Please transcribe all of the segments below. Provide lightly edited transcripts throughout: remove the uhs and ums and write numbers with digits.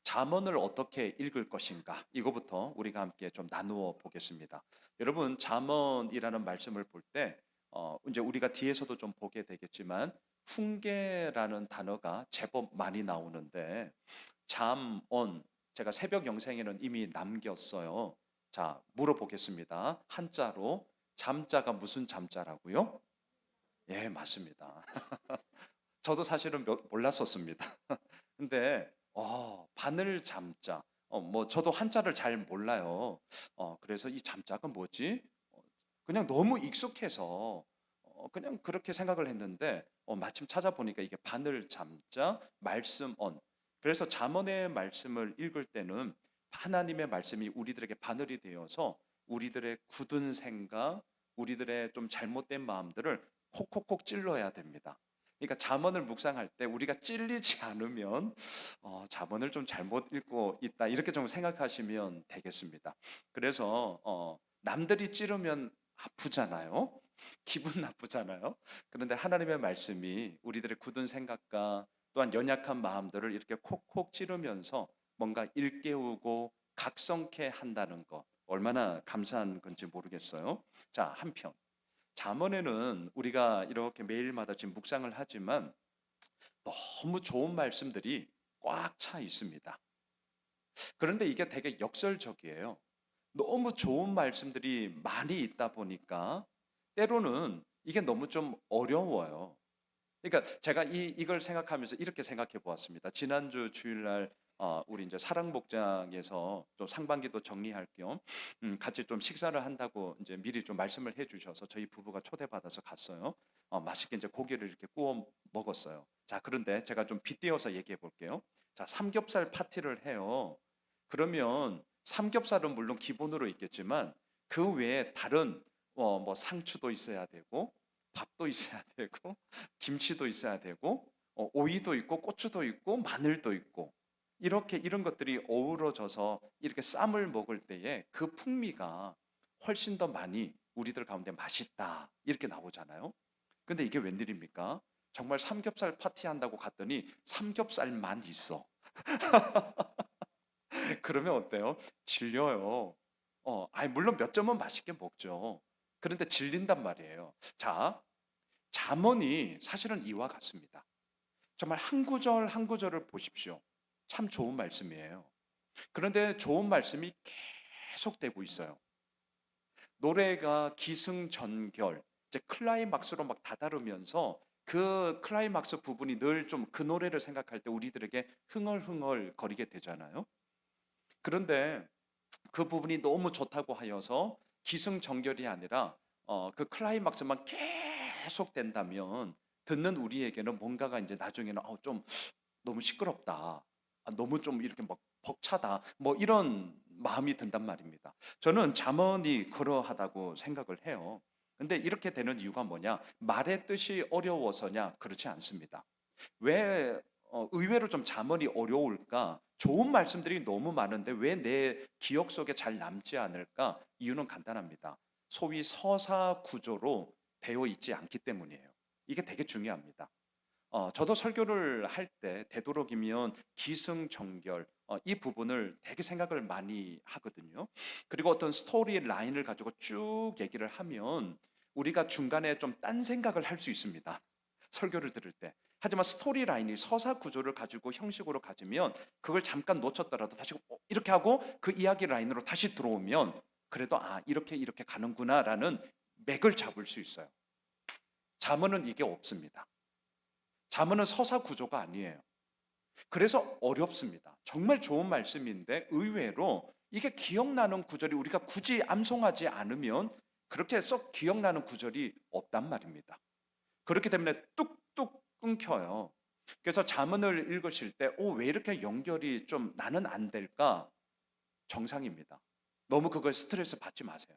잠언을 어떻게 읽을 것인가? 이거부터 우리가 함께 좀 나누어 보겠습니다. 여러분, 잠언이라는 말씀을 볼 때, 이제 우리가 뒤에서도 좀 보게 되겠지만, 훈계라는 단어가 제법 많이 나오는데, 잠언, 제가 새벽 영생에는 이미 남겼어요. 자, 물어보겠습니다. 한자로, 잠자가 무슨 잠자라고요? 예, 맞습니다. 저도 사실은 몰랐었습니다. 근데 바늘 잠자. 뭐 저도 한자를 잘 몰라요. 그래서 이 잠자가 뭐지? 그냥 너무 익숙해서 그냥 그렇게 생각을 했는데 마침 찾아보니까 이게 바늘 잠자 말씀언. 그래서 잠언의 말씀을 읽을 때는 하나님의 말씀이 우리들에게 바늘이 되어서 우리들의 굳은 생각, 우리들의 좀 잘못된 마음들을 콕콕콕 찔러야 됩니다. 그러니까 잠언을 묵상할 때 우리가 찔리지 않으면 잠언을 좀 잘못 읽고 있다 이렇게 좀 생각하시면 되겠습니다. 그래서 남들이 찌르면 아프잖아요. 기분 나쁘잖아요. 그런데 하나님의 말씀이 우리들의 굳은 생각과 또한 연약한 마음들을 이렇게 콕콕 찌르면서 뭔가 일깨우고 각성케 한다는 것 얼마나 감사한 건지 모르겠어요. 자, 한편 잠언에는 우리가 이렇게 매일마다 지금 묵상을 하지만 너무 좋은 말씀들이 꽉 차 있습니다. 그런데 이게 되게 역설적이에요. 너무 좋은 말씀들이 많이 있다 보니까 때로는 이게 너무 좀 어려워요. 그러니까 제가 이걸 생각하면서 이렇게 생각해 보았습니다. 지난주 주일날 우리 이제 사랑복장에서 또 상반기도 정리할 겸 같이 좀 식사를 한다고 이제 미리 좀 말씀을 해주셔서 저희 부부가 초대받아서 갔어요. 맛있게 이제 고기를 이렇게 구워 먹었어요. 자, 그런데 제가 좀 빗대어서 얘기해 볼게요. 자, 삼겹살 파티를 해요. 그러면 삼겹살은 물론 기본으로 있겠지만 그 외에 다른 뭐 상추도 있어야 되고 밥도 있어야 되고 김치도 있어야 되고 오이도 있고 고추도 있고 마늘도 있고 이렇게 이런 것들이 어우러져서 이렇게 쌈을 먹을 때에 그 풍미가 훨씬 더 많이 우리들 가운데 맛있다 이렇게 나오잖아요. 근데 이게 웬일입니까? 정말 삼겹살 파티 한다고 갔더니 삼겹살만 있어. 그러면 어때요? 질려요. 아니 물론 몇 점은 맛있게 먹죠. 그런데 질린단 말이에요. 자, 잠언이 사실은 이와 같습니다. 정말 한 구절 한 구절을 보십시오. 참 좋은 말씀이에요. 그런데 좋은 말씀이 계속되고 있어요. 노래가 기승전결, 이제 클라이막스로 막 다다르면서 그 클라이막스 부분이 늘 좀 그 노래를 생각할 때 우리들에게 흥얼흥얼 거리게 되잖아요. 그런데 그 부분이 너무 좋다고 하여서 기승전결이 아니라 그 클라이막스만 계속 된다면 듣는 우리에게는 뭔가가 이제 나중에는 좀 너무 시끄럽다. 너무 좀 이렇게 막 벅차다. 뭐 이런 마음이 든단 말입니다. 저는 잠언이 그러하다고 생각을 해요. 근데 이렇게 되는 이유가 뭐냐? 말의 뜻이 어려워서냐? 그렇지 않습니다. 왜 의외로 좀 잠언이 어려울까? 좋은 말씀들이 너무 많은데 왜 내 기억 속에 잘 남지 않을까? 이유는 간단합니다. 소위 서사 구조로 되어 있지 않기 때문이에요. 이게 되게 중요합니다. 저도 설교를 할 때 되도록이면 기승전결 이 부분을 되게 생각을 많이 하거든요. 그리고 어떤 스토리 라인을 가지고 쭉 얘기를 하면 우리가 중간에 좀 딴 생각을 할 수 있습니다. 설교를 들을 때. 하지만 스토리 라인이 서사 구조를 가지고 형식으로 가지면 그걸 잠깐 놓쳤더라도 다시 이렇게 하고 그 이야기 라인으로 다시 들어오면 그래도 이렇게 이렇게 가는구나라는 맥을 잡을 수 있어요. 잠언은 이게 없습니다. 잠언은 서사 구조가 아니에요. 그래서 어렵습니다. 정말 좋은 말씀인데 의외로 이게 기억나는 구절이 우리가 굳이 암송하지 않으면 그렇게 썩 기억나는 구절이 없단 말입니다. 그렇기 때문에 뚝뚝 끊겨요. 그래서 잠언을 읽으실 때, 왜 이렇게 연결이 좀 나는 안 될까? 정상입니다. 너무 그걸 스트레스 받지 마세요.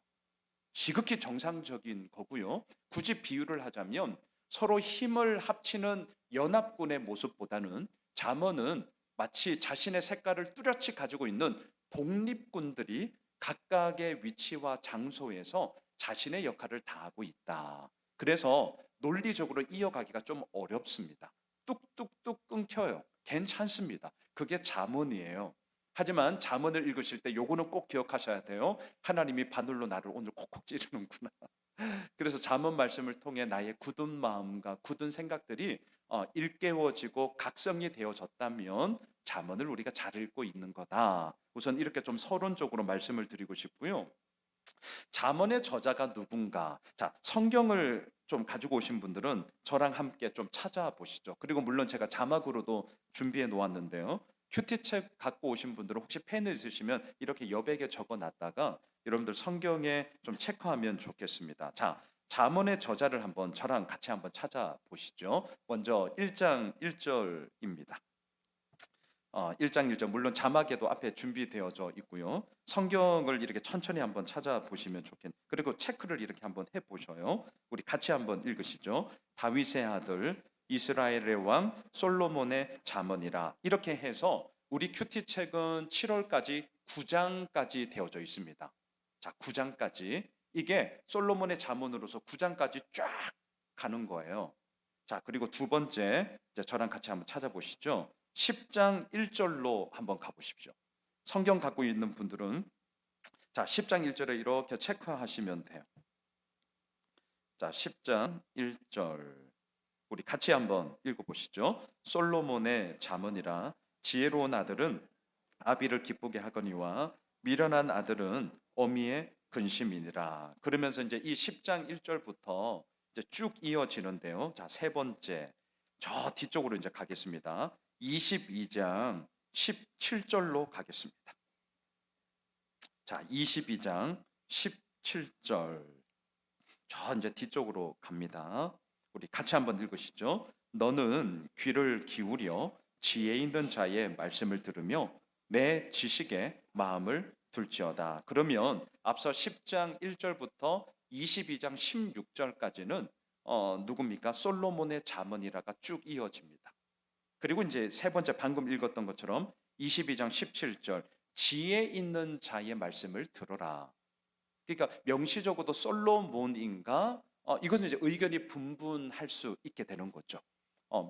지극히 정상적인 거고요. 굳이 비유를 하자면 서로 힘을 합치는 연합군의 모습보다는 잠언은 마치 자신의 색깔을 뚜렷이 가지고 있는 독립군들이 각각의 위치와 장소에서 자신의 역할을 다하고 있다. 그래서 논리적으로 이어가기가 좀 어렵습니다. 뚝뚝뚝 끊겨요. 괜찮습니다. 그게 잠언이에요. 하지만 잠언을 읽으실 때 요거는 꼭 기억하셔야 돼요. 하나님이 바늘로 나를 오늘 콕콕 찌르는구나. 그래서 잠언 말씀을 통해 나의 굳은 마음과 굳은 생각들이 일깨워지고 각성이 되어졌다면 잠언을 우리가 잘 읽고 있는 거다. 우선 이렇게 좀 서론적으로 말씀을 드리고 싶고요. 잠언의 저자가 누군가? 자, 성경을 좀 가지고 오신 분들은 저랑 함께 좀 찾아보시죠. 그리고 물론 제가 자막으로도 준비해 놓았는데요. 큐티책 갖고 오신 분들은 혹시 펜을 있으시면 이렇게 여백에 적어 놨다가 여러분들 성경에 좀 체크하면 좋겠습니다. 자, 잠언의 저자를 한번 저랑 같이 한번 찾아보시죠. 먼저 1장 1절입니다. 1장 1절 물론 자막에도 앞에 준비되어져 있고요. 성경을 이렇게 천천히 한번 찾아보시면 좋겠네요. 그리고 체크를 이렇게 한번 해보셔요. 우리 같이 한번 읽으시죠. 다윗의 아들 이스라엘의 왕 솔로몬의 잠언이라. 이렇게 해서 우리 큐티 책은 7월까지 9장까지 되어져 있습니다. 자, 9장까지 이게 솔로몬의 잠언으로서 9장까지 쫙 가는 거예요. 자, 그리고 두 번째 이제 저랑 같이 한번 찾아보시죠. 10장 1절로 한번 가보십시오. 성경 갖고 있는 분들은 자 10장 1절에 이렇게 체크하시면 돼요. 자 10장 1절 우리 같이 한번 읽어보시죠. 솔로몬의 잠언이라 지혜로운 아들은 아비를 기쁘게 하거니와 미련한 아들은 어미의 근심이니라. 그러면서 이제 이 10장 1절부터 이제 쭉 이어지는데요. 자, 세 번째 저 뒤쪽으로 이제 가겠습니다. 22장 17절로 가겠습니다. 자, 22장 17절. 저 이제 뒤쪽으로 갑니다. 우리 같이 한번 읽으시죠. 너는 귀를 기울여 지혜 있는 자의 말씀을 들으며 내 지식에 마음을 둘지어다. 그러면 앞서 10장 1절부터 22장 16절까지는 누굽니까? 솔로몬의 잠언이라가 쭉 이어집니다. 그리고 이제 세 번째 방금 읽었던 것처럼 22장 17절 지혜 있는 자의 말씀을 들어라. 그러니까 명시적으로도 솔로몬인가 이것은 이제 의견이 분분할 수 있게 되는 거죠.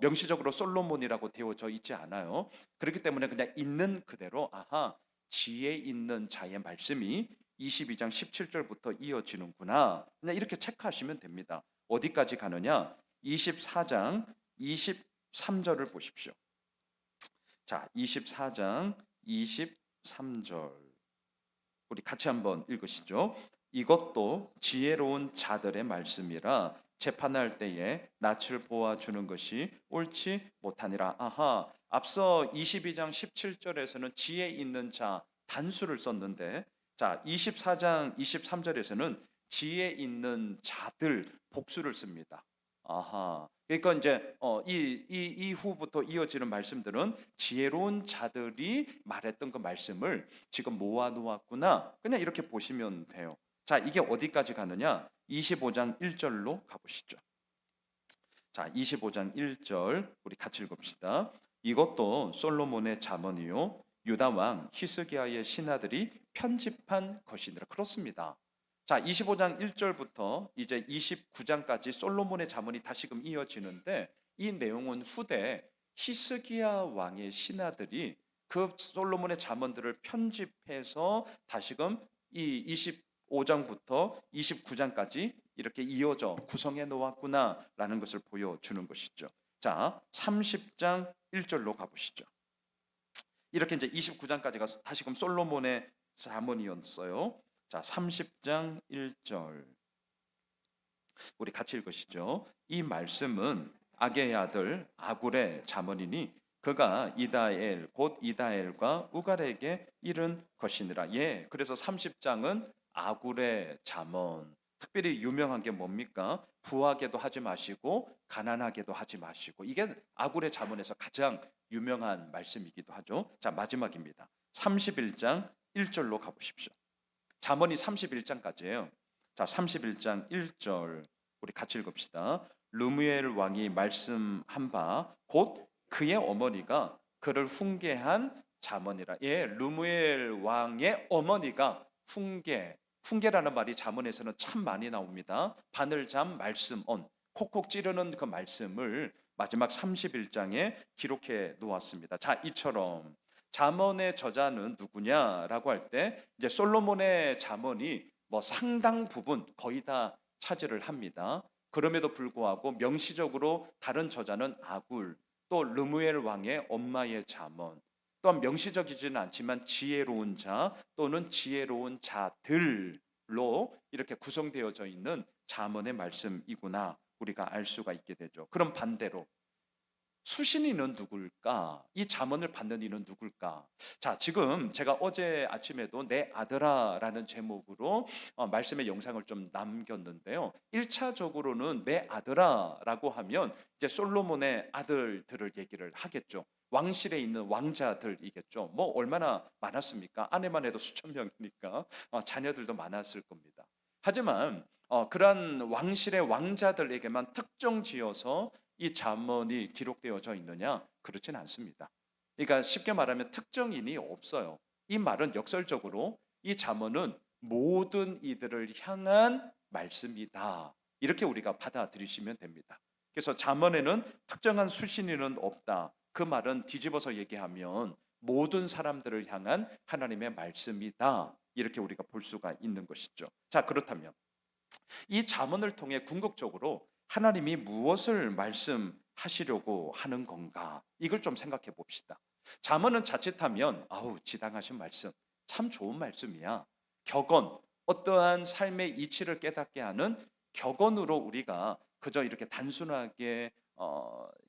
명시적으로 솔로몬이라고 되어져 있지 않아요. 그렇기 때문에 그냥 있는 그대로 아하 지혜 있는 자의 말씀이 22장 17절부터 이어지는구나. 그냥 이렇게 체크하시면 됩니다. 어디까지 가느냐? 24장 23절을 보십시오. 자, 24장 23절. 우리 같이 한번 읽으시죠. 이것도 지혜로운 자들의 말씀이라 재판할 때에 낯을 보아주는 것이 옳지 못하니라. 아하, 앞서 22장 17절에서는 지혜 있는 자 단수를 썼는데 자, 24장 23절에서는 지혜 있는 자들 복수를 씁니다. 아하. 그러니까 이제 이 이후부터 이어지는 말씀들은 지혜로운 자들이 말했던 그 말씀을 지금 모아 놓았구나. 그냥 이렇게 보시면 돼요. 자, 이게 어디까지 가느냐? 25장 1절로 가보시죠. 자, 25장 1절 우리 같이 읽읍시다. 이것도 솔로몬의 잠언이요 유다 왕 히스기야의 신하들이 편집한 것이니라. 그렇습니다. 자, 25장 1절부터 이제 29장까지 솔로몬의 잠언이 다시금 이어지는데 이 내용은 후대 히스기야 왕의 신하들이 그 솔로몬의 잠언들을 편집해서 다시금 이 25장부터 29장까지 이렇게 이어져 구성해 놓았구나라는 것을 보여주는 것이죠. 자, 30장 1절로 가보시죠. 이렇게 이제 29장까지 가서 다시금 솔로몬의 잠언이었어요. 자, 30장 1절 우리 같이 읽으시죠. 이 말씀은 아게의 아들 아굴의 잠언이니 그가 이다엘 곧 이다엘과 우갈에게 이른 것이니라. 예, 그래서 30장은 아굴의 잠언. 특별히 유명한 게 뭡니까? 부하게도 하지 마시고 가난하게도 하지 마시고. 이게 아굴의 잠언에서 가장 유명한 말씀이기도 하죠. 자, 마지막입니다. 31장 1절로 가보십시오. 잠언이 31장까지예요. 자, 31장 1절 우리 같이 읽읍시다. 르무엘 왕이 말씀한 바 곧 그의 어머니가 그를 훈계한 잠언이라. 예, 르무엘 왕의 어머니가 훈계라는 말이 잠언에서는 참 많이 나옵니다. 바늘잠 말씀언 콕콕 찌르는 그 말씀을 마지막 31장에 기록해 놓았습니다. 자, 이처럼 잠언의 저자는 누구냐라고 할 때 이제 솔로몬의 잠언이 뭐 상당 부분 거의 다 차지를 합니다. 그럼에도 불구하고 명시적으로 다른 저자는 아굴, 또 르무엘 왕의 엄마의 잠언, 또한 명시적이지는 않지만 지혜로운 자 또는 지혜로운 자들로 이렇게 구성되어져 있는 잠언의 말씀이구나 우리가 알 수가 있게 되죠. 그럼 반대로 수신이는 누굴까? 이 잠언을 받는 이는 누굴까? 자, 지금 제가 어제 아침에도 내 아들아라는 제목으로 말씀의 영상을 좀 남겼는데요. 1차적으로는 내 아들아라고 하면 이제 솔로몬의 아들들을 얘기를 하겠죠. 왕실에 있는 왕자들이겠죠. 뭐 얼마나 많았습니까? 아내만 해도 수천 명이니까 자녀들도 많았을 겁니다. 하지만 그러한 왕실의 왕자들에게만 특정 지어서 이 잠언이 기록되어져 있느냐? 그렇진 않습니다. 그러니까 쉽게 말하면 특정인이 없어요. 이 말은 역설적으로 이 잠언은 모든 이들을 향한 말씀이다. 이렇게 우리가 받아들이시면 됩니다. 그래서 잠언에는 특정한 수신인은 없다. 그 말은 뒤집어서 얘기하면 모든 사람들을 향한 하나님의 말씀이다. 이렇게 우리가 볼 수가 있는 것이죠. 자, 그렇다면 이 잠언을 통해 궁극적으로 하나님이 무엇을 말씀하시려고 하는 건가? 이걸 좀 생각해 봅시다. 잠언은 자칫하면 아우 지당하신 말씀, 참 좋은 말씀이야. 격언, 어떠한 삶의 이치를 깨닫게 하는 격언으로 우리가 그저 이렇게 단순하게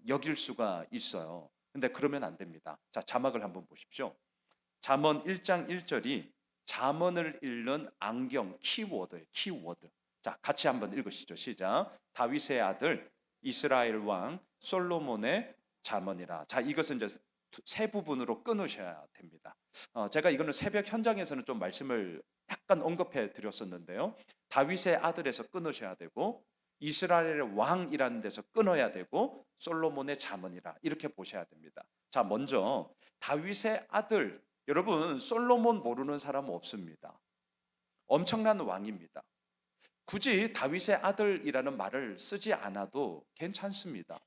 여길 수가 있어요. 근데 그러면 안 됩니다. 자, 자막을 한번 보십시오. 잠언 1장 1절이 잠언을 읽는 안경 키워드예요. 키워드. 자, 같이 한번 읽으시죠. 시작. 다윗의 아들 이스라엘 왕 솔로몬의 잠언이라. 자, 이것은 이제 세 부분으로 끊으셔야 됩니다. 제가 이거는 새벽 현장에서는 좀 말씀을 약간 언급해 드렸었는데요. 다윗의 아들에서 끊으셔야 되고 이스라엘의 왕이라는 데서 끊어야 되고 솔로몬의 잠언이라 이렇게 보셔야 됩니다. 자, 먼저 다윗의 아들, 여러분 솔로몬 모르는 사람 없습니다. 엄청난 왕입니다. 굳이 다윗의 아들이라는 말을 쓰지 않아도 괜찮습니다.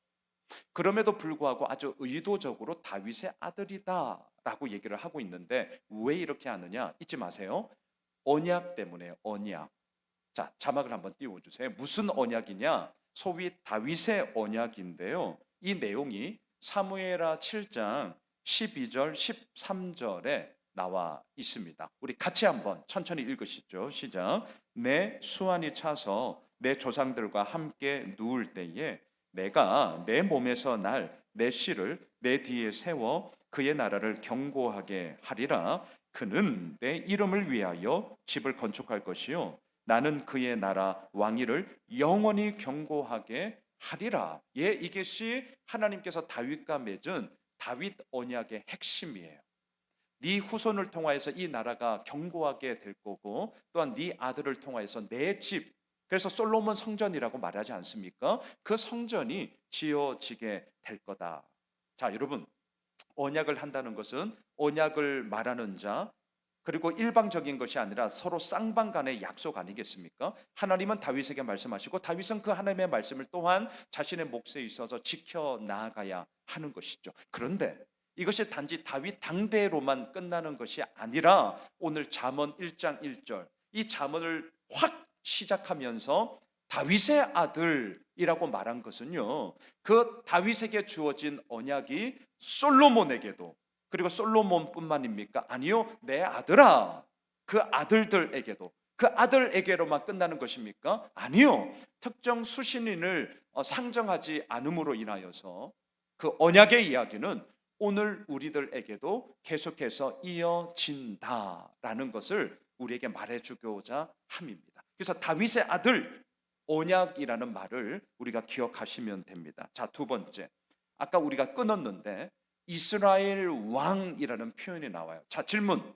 그럼에도 불구하고 아주 의도적으로 다윗의 아들이다라고 얘기를 하고 있는데 왜 이렇게 하느냐 잊지 마세요. 언약 때문에 언약. 자, 자막을 한번 띄워주세요. 무슨 언약이냐? 소위 다윗의 언약인데요. 이 내용이 사무엘하 7장 12절 13절에 나와 있습니다. 우리 같이 한번 천천히 읽으시죠. 시작. 내 수완이 차서 내 조상들과 함께 누울 때에 내가 내 몸에서 날 내 씨를 내 뒤에 세워 그의 나라를 견고하게 하리라. 그는 내 이름을 위하여 집을 건축할 것이요 나는 그의 나라 왕위를 영원히 견고하게 하리라. 예, 이것이 하나님께서 다윗과 맺은 다윗 언약의 핵심이에요. 네 후손을 통하여서 이 나라가 견고하게 될 거고 또한 네 아들을 통하여서 내 집, 그래서 솔로몬 성전이라고 말하지 않습니까? 그 성전이 지어지게 될 거다. 자, 여러분, 언약을 한다는 것은 언약을 말하는 자 그리고 일방적인 것이 아니라 서로 쌍방 간의 약속 아니겠습니까? 하나님은 다윗에게 말씀하시고 다윗은 그 하나님의 말씀을 또한 자신의 몫에 있어서 지켜 나아가야 하는 것이죠. 그런데 이것이 단지 다윗 당대로만 끝나는 것이 아니라 오늘 잠언 1장 1절 이 잠언을 확 시작하면서 다윗의 아들이라고 말한 것은요, 그 다윗에게 주어진 언약이 솔로몬에게도, 그리고 솔로몬뿐만입니까? 아니요, 내 아들아, 그 아들들에게도, 그 아들에게로만 끝나는 것입니까? 아니요, 특정 수신인을 상정하지 않음으로 인하여서 그 언약의 이야기는 오늘 우리들에게도 계속해서 이어진다라는 것을 우리에게 말해주고자 함입니다. 그래서 다윗의 아들 언약이라는 말을 우리가 기억하시면 됩니다. 자, 두 번째, 아까 우리가 끊었는데 이스라엘 왕이라는 표현이 나와요. 자, 질문.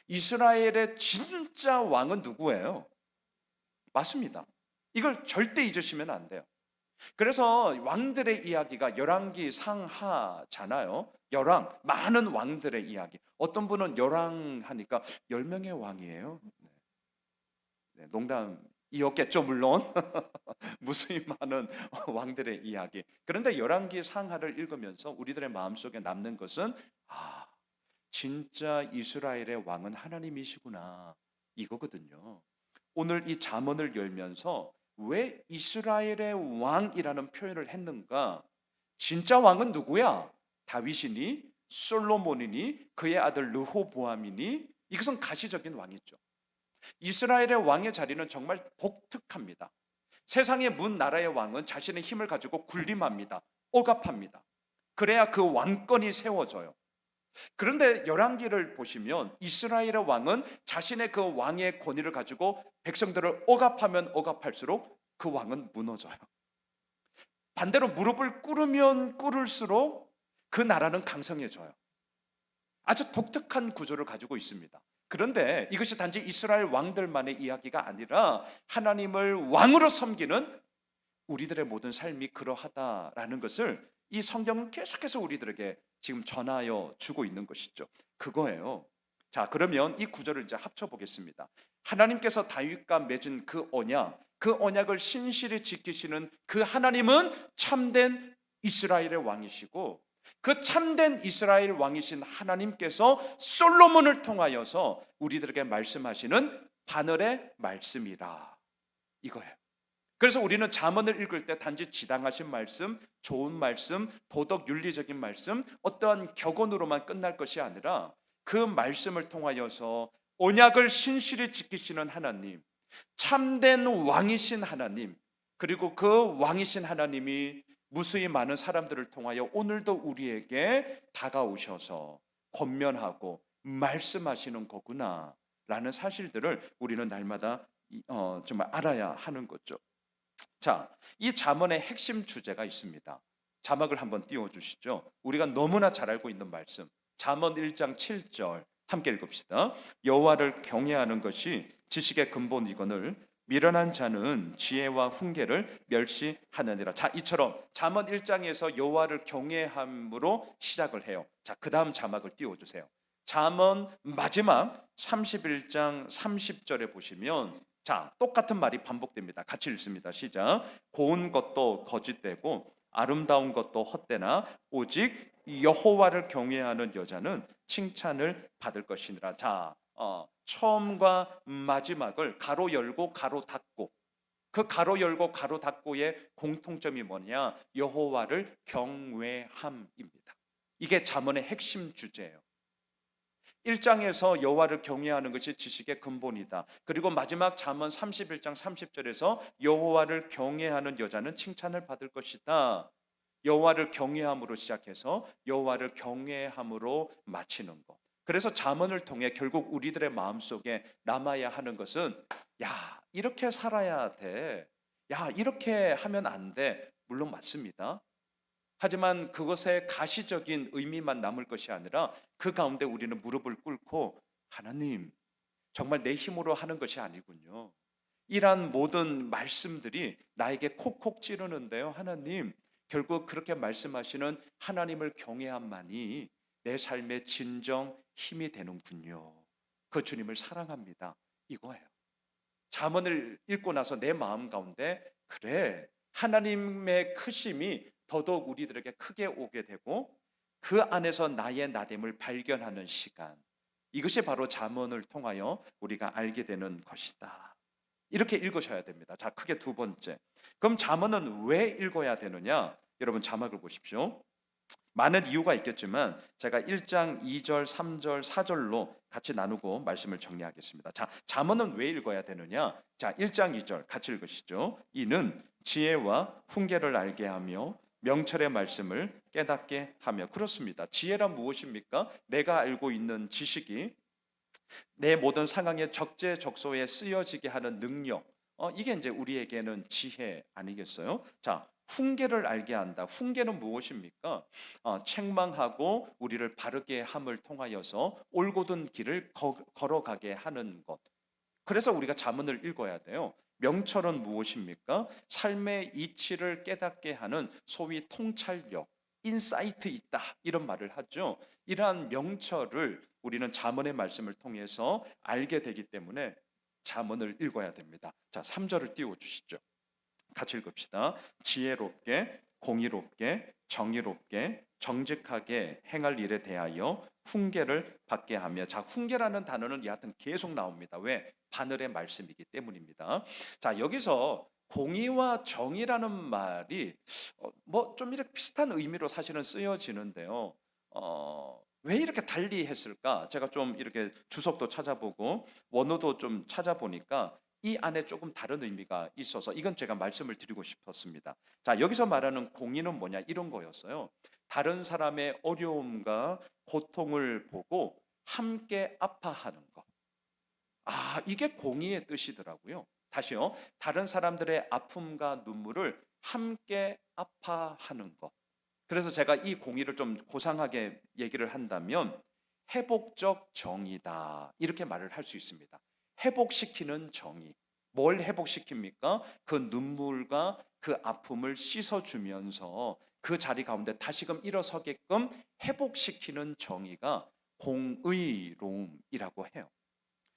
이스라엘의 진짜 왕은 누구예요? 맞습니다. 이걸 절대 잊으시면 안 돼요. 그래서 왕들의 이야기가 열왕기 상하잖아요. 열왕, 많은 왕들의 이야기. 어떤 분은 열왕 하니까 10명의 왕이에요. 네, 농담 이었겠죠, 물론. 무수히 많은 왕들의 이야기. 그런데 열왕기 상하를 읽으면서 우리들의 마음속에 남는 것은 진짜 이스라엘의 왕은 하나님이시구나, 이거거든요. 오늘 이 잠언을 열면서 왜 이스라엘의 왕이라는 표현을 했는가? 진짜 왕은 누구야? 다윗이니, 솔로몬이니, 그의 아들 르호보암이니? 이것은 가시적인 왕이죠. 이스라엘의 왕의 자리는 정말 독특합니다. 세상의 문 나라의 왕은 자신의 힘을 가지고 군림합니다. 억압합니다. 그래야 그 왕권이 세워져요. 그런데 열왕기를 보시면 이스라엘의 왕은 자신의 그 왕의 권위를 가지고 백성들을 억압하면 억압할수록 그 왕은 무너져요. 반대로 무릎을 꿇으면 꿇을수록 그 나라는 강성해져요. 아주 독특한 구조를 가지고 있습니다. 그런데 이것이 단지 이스라엘 왕들만의 이야기가 아니라 하나님을 왕으로 섬기는 우리들의 모든 삶이 그러하다라는 것을 이 성경은 계속해서 우리들에게 지금 전하여 주고 있는 것이죠. 그거예요. 자, 그러면 이 구절을 이제 합쳐 보겠습니다. 하나님께서 다윗과 맺은 그 언약을 신실히 지키시는 그 하나님은 참된 이스라엘의 왕이시고, 그 참된 이스라엘 왕이신 하나님께서 솔로몬을 통하여서 우리들에게 말씀하시는 바늘의 말씀이라, 이거예요. 그래서 우리는 잠언을 읽을 때 단지 지당하신 말씀, 좋은 말씀, 도덕 윤리적인 말씀, 어떠한 격언으로만 끝날 것이 아니라 그 말씀을 통하여서 언약을 신실히 지키시는 하나님, 참된 왕이신 하나님, 그리고 그 왕이신 하나님이 무수히 많은 사람들을 통하여 오늘도 우리에게 다가오셔서 권면하고 말씀하시는 거구나 라는 사실들을 우리는 날마다 정말 알아야 하는 거죠. 자, 이 잠언의 핵심 주제가 있습니다. 자막을 한번 띄워주시죠. 우리가 너무나 잘 알고 있는 말씀, 잠언 1장 7절 함께 읽읍시다. 여호와를 경외하는 것이 지식의 근본이거늘 미련한 자는 지혜와 훈계를 멸시하느니라. 자, 이처럼 잠언 1장에서 여호와를 경외함으로 시작을 해요. 자, 그 다음 자막을 띄워주세요. 잠언 마지막 31장 30절에 보시면 자, 똑같은 말이 반복됩니다. 같이 읽습니다. 시작. 고운 것도 거짓되고 아름다운 것도 헛되나 오직 여호와를 경외하는 여자는 칭찬을 받을 것이니라. 자, 처음과 마지막을 가로 열고 가로 닫고, 그 가로 열고 가로 닫고의 공통점이 뭐냐? 여호와를 경외함입니다. 이게 잠언의 핵심 주제예요. 1장에서 여호와를 경외하는 것이 지식의 근본이다. 그리고 마지막 잠언 31장 30절에서 여호와를 경외하는 여자는 칭찬을 받을 것이다. 여호와를 경외함으로 시작해서 여호와를 경외함으로 마치는 것. 그래서 잠언을 통해 결국 우리들의 마음속에 남아야 하는 것은 야, 이렇게 살아야 돼. 야, 이렇게 하면 안 돼. 물론 맞습니다. 하지만 그것의 가시적인 의미만 남을 것이 아니라 그 가운데 우리는 무릎을 꿇고 하나님, 정말 내 힘으로 하는 것이 아니군요. 이러한 모든 말씀들이 나에게 콕콕 찌르는데요. 하나님, 결국 그렇게 말씀하시는 하나님을 경외함만이 내 삶의 진정 힘이 되는군요. 그 주님을 사랑합니다. 이거예요. 잠언을 읽고 나서 내 마음 가운데 그래, 하나님의 크심이 더더욱 우리들에게 크게 오게 되고 그 안에서 나의 나됨을 발견하는 시간, 이것이 바로 잠언을 통하여 우리가 알게 되는 것이다. 이렇게 읽으셔야 됩니다. 자, 크게 두 번째. 그럼 잠언은 왜 읽어야 되느냐? 여러분 자막을 보십시오. 많은 이유가 있겠지만 제가 1장 2절, 3절, 4절로 같이 나누고 말씀을 정리하겠습니다. 자, 잠언은 왜 읽어야 되느냐? 자, 1장 2절 같이 읽으시죠. 이는 지혜와 훈계를 알게 하며 명철의 말씀을 깨닫게 하며. 그렇습니다. 지혜란 무엇입니까? 내가 알고 있는 지식이 내 모든 상황의 적재적소에 쓰여지게 하는 능력, 이게 이제 우리에게는 지혜 아니겠어요? 자, 훈계를 알게 한다. 훈계는 무엇입니까? 책망하고 우리를 바르게 함을 통하여서 올곧은 길을 걸어가게 하는 것. 그래서 우리가 잠언을 읽어야 돼요. 명철은 무엇입니까? 삶의 이치를 깨닫게 하는 소위 통찰력, 인사이트 있다, 이런 말을 하죠. 이러한 명철을 우리는 잠언의 말씀을 통해서 알게 되기 때문에 잠언을 읽어야 됩니다. 자, 3절을 띄워 주시죠. 같이 읽읍시다. 지혜롭게, 공의롭게, 정의롭게, 정직하게 행할 일에 대하여 훈계를 받게 하며. 자, 훈계라는 단어는 여하튼 계속 나옵니다. 왜? 바늘의 말씀이기 때문입니다. 자, 여기서 공의와 정의라는 말이 뭐 좀 이렇게 비슷한 의미로 사실은 쓰여지는데요. 왜 이렇게 달리 했을까? 제가 좀 이렇게 주석도 찾아보고 원어도 좀 찾아보니까 이 안에 조금 다른 의미가 있어서 이건 제가 말씀을 드리고 싶었습니다. 자, 여기서 말하는 공의는 뭐냐, 이런 거였어요. 다른 사람의 어려움과 고통을 보고 함께 아파하는 것. 이게 공의의 뜻이더라고요. 다시요. 다른 사람들의 아픔과 눈물을 함께 아파하는 것. 그래서 제가 이 공의를 좀 고상하게 얘기를 한다면 회복적 정의다, 이렇게 말을 할 수 있습니다. 회복시키는 정의. 뭘 회복시킵니까? 그 눈물과 그 아픔을 씻어주면서 그 자리 가운데 다시금 일어서게끔 회복시키는 정의가 공의로움이라고 해요.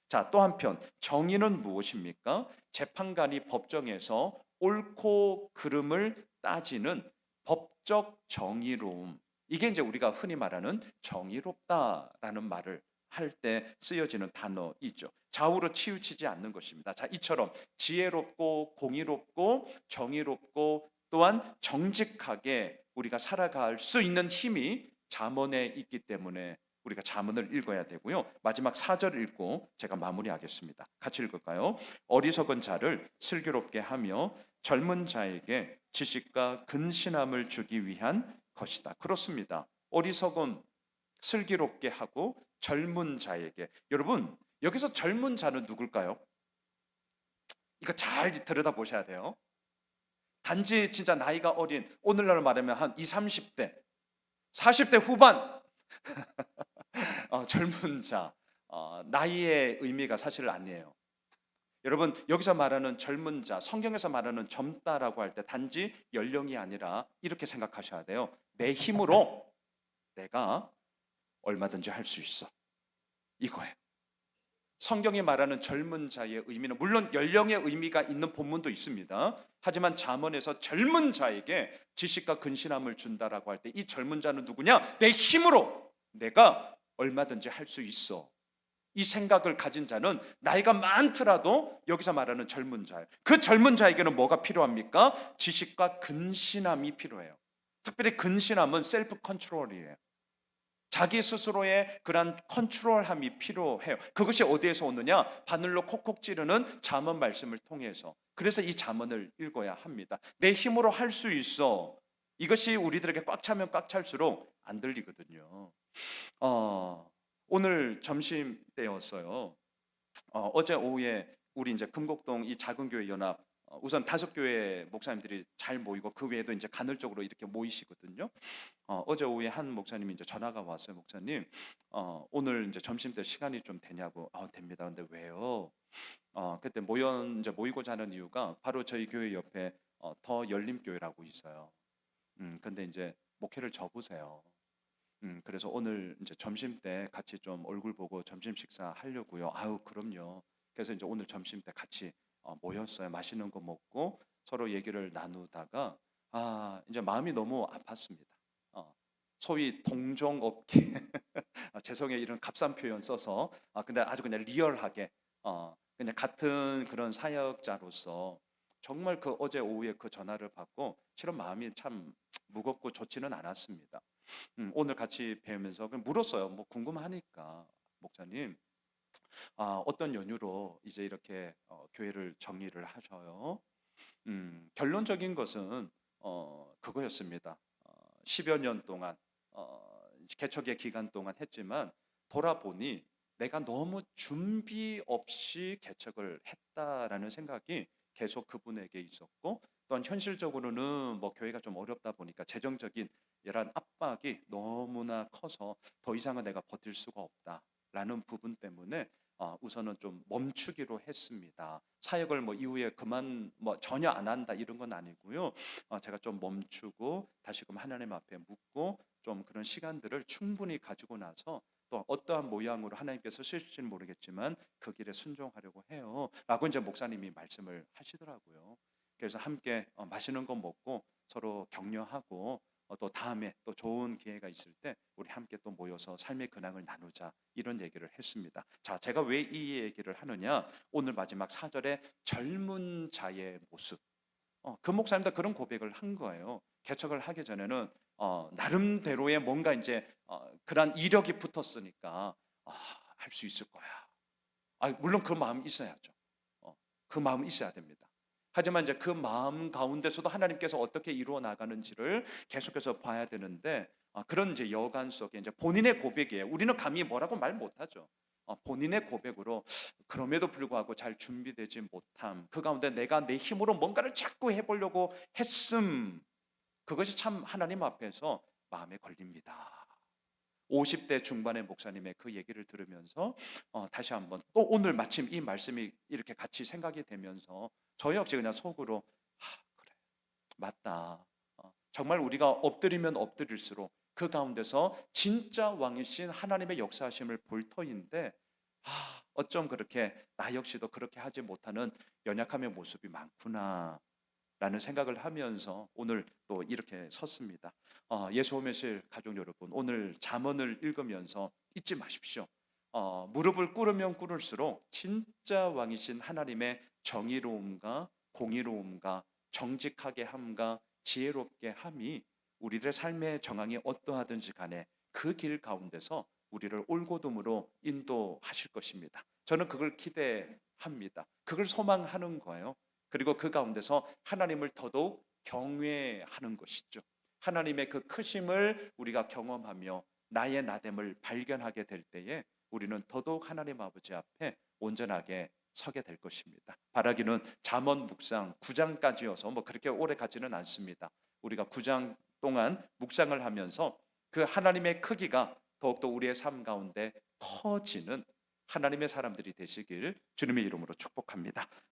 자, 또 한편 정의는 무엇입니까? 재판관이 법정에서 옳고 그름을 따지는 법적 정의로움. 이게 이제 우리가 흔히 말하는 정의롭다라는 말을 할 때 쓰여지는 단어이죠. 좌우로 치우치지 않는 것입니다. 자, 이처럼 지혜롭고 공의롭고 정의롭고 또한 정직하게 우리가 살아갈 수 있는 힘이 잠언에 있기 때문에 우리가 잠언을 읽어야 되고요. 마지막 4절 읽고 제가 마무리하겠습니다. 같이 읽을까요? 어리석은 자를 슬기롭게 하며 젊은 자에게 지식과 근신함을 주기 위한 것이다. 그렇습니다. 어리석은 슬기롭게 하고 젊은 자에게. 여러분, 여기서 젊은 자는 누굴까요? 이거 잘 들여다보셔야 돼요. 단지 진짜 나이가 어린, 오늘날 말하면 한 20, 30대, 40대 후반 젊은 자, 나이의 의미가 사실 아니에요. 여러분, 여기서 말하는 젊은 자, 성경에서 말하는 젊다라고 할 때 단지 연령이 아니라 이렇게 생각하셔야 돼요. 내 힘으로 내가 얼마든지 할 수 있어, 이거예요. 성경이 말하는 젊은 자의 의미는 물론 연령의 의미가 있는 본문도 있습니다. 하지만 잠언에서 젊은 자에게 지식과 근신함을 준다라고 할 때 이 젊은 자는 누구냐? 내 힘으로 내가 얼마든지 할 수 있어, 이 생각을 가진 자는 나이가 많더라도 여기서 말하는 젊은 자예요. 그 젊은 자에게는 뭐가 필요합니까? 지식과 근신함이 필요해요. 특별히 근신함은 셀프 컨트롤이에요. 자기 스스로의 그런 컨트롤함이 필요해요. 그것이 어디에서 오느냐? 바늘로 콕콕 찌르는 잠언 말씀을 통해서. 그래서 이 잠언을 읽어야 합니다. 내 힘으로 할 수 있어. 이것이 우리들에게 꽉 차면 꽉 찰수록 안 들리거든요. 오늘 점심 때였어요. 어제 오후에 우리 이제 금곡동 이 작은 교회 연합, 우선 5교회 목사님들이 잘 모이고 그 외에도 이제 간헐적으로 이렇게 모이시거든요. 어제 오후에 한 목사님이 이제 전화가 왔어요. 목사님, 오늘 이제 점심 때 시간이 좀 되냐고. 됩니다. 근데 왜요? 그때 이제 모이고자 하는 이유가 바로 저희 교회 옆에 더 열림교회라고 있어요. 근데 이제 목회를 접으세요. 그래서 오늘 이제 점심 때 같이 좀 얼굴 보고 점심 식사 하려고요. 그럼요. 그래서 이제 오늘 점심 때 같이 모였어요. 맛있는 거 먹고 서로 얘기를 나누다가 이제 마음이 너무 아팠습니다. 소위 동종업계 죄송해요, 이런 값싼 표현 써서. 근데 아주 그냥 리얼하게 그냥 같은 그런 사역자로서 정말 그 어제 오후에 그 전화를 받고 실은 마음이 참 무겁고 좋지는 않았습니다. 오늘 같이 뵈면서 그냥 물었어요. 뭐 궁금하니까, 목사님, 어떤 연유로 이제 이렇게 교회를 정리를 하셔요? 결론적인 것은 그거였습니다. 10여 년 동안 개척의 기간 동안 했지만 돌아보니 내가 너무 준비 없이 개척을 했다라는 생각이 계속 그분에게 있었고, 또한 현실적으로는 뭐 교회가 좀 어렵다 보니까 재정적인 이런 압박이 너무나 커서 더 이상은 내가 버틸 수가 없다라는 부분 때문에 우선은 좀 멈추기로 했습니다. 사역을 뭐 이후에 그만 뭐 전혀 안 한다 이런 건 아니고요. 제가 좀 멈추고 다시금 하나님 앞에 묻고 좀 그런 시간들을 충분히 가지고 나서 또 어떠한 모양으로 하나님께서 쓰실지는 모르겠지만 그 길에 순종하려고 해요. 라고 이제 목사님이 말씀을 하시더라고요. 그래서 함께 맛있는 거 먹고 서로 격려하고 또 다음에 또 좋은 기회가 있을 때 우리 함께 또 모여서 삶의 근황을 나누자 이런 얘기를 했습니다. 자, 제가 왜 이 얘기를 하느냐? 오늘 마지막 4절에 젊은 자의 모습. 그 목사님도 그런 고백을 한 거예요. 개척을 하기 전에는 나름대로의 뭔가 이제 그런 이력이 붙었으니까 할 수 있을 거야. 물론 그 마음 있어야죠. 그 마음 있어야 됩니다. 하지만 이제 그 마음 가운데서도 하나님께서 어떻게 이루어 나가는지를 계속해서 봐야 되는데 그런 이제 여간 속에 이제 본인의 고백이에요. 우리는 감히 뭐라고 말 못하죠. 본인의 고백으로 그럼에도 불구하고 잘 준비되지 못함, 그 가운데 내가 내 힘으로 뭔가를 자꾸 해보려고 했음, 그것이 참 하나님 앞에서 마음에 걸립니다. 50대 중반의 목사님의 그 얘기를 들으면서 다시 한번 또 오늘 마침 이 말씀이 이렇게 같이 생각이 되면서 저 역시 그냥 속으로 그래 맞다. 정말 우리가 엎드리면 엎드릴수록 그 가운데서 진짜 왕이신 하나님의 역사하심을 볼 터인데 어쩜 그렇게 나 역시도 그렇게 하지 못하는 연약함의 모습이 많구나 라는 생각을 하면서 오늘 또 이렇게 섰습니다. 예수 오면실 가족 여러분, 오늘 잠언을 읽으면서 잊지 마십시오. 무릎을 꿇으면 꿇을수록 진짜 왕이신 하나님의 정의로움과 공의로움과 정직하게 함과 지혜롭게 함이 우리들의 삶의 정황이 어떠하든지 간에 그 길 가운데서 우리를 올곧음으로 인도하실 것입니다. 저는 그걸 기대합니다. 그걸 소망하는 거예요. 그리고 그 가운데서 하나님을 더더욱 경외하는 것이죠. 하나님의 그 크심을 우리가 경험하며 나의 나됨을 발견하게 될 때에 우리는 더더욱 하나님 아버지 앞에 온전하게 서게 될 것입니다. 바라기는 잠언 묵상 9장까지여서 뭐 그렇게 오래 가지는 않습니다. 우리가 9장 동안 묵상을 하면서 그 하나님의 크기가 더욱더 우리의 삶 가운데 커지는 하나님의 사람들이 되시길 주님의 이름으로 축복합니다.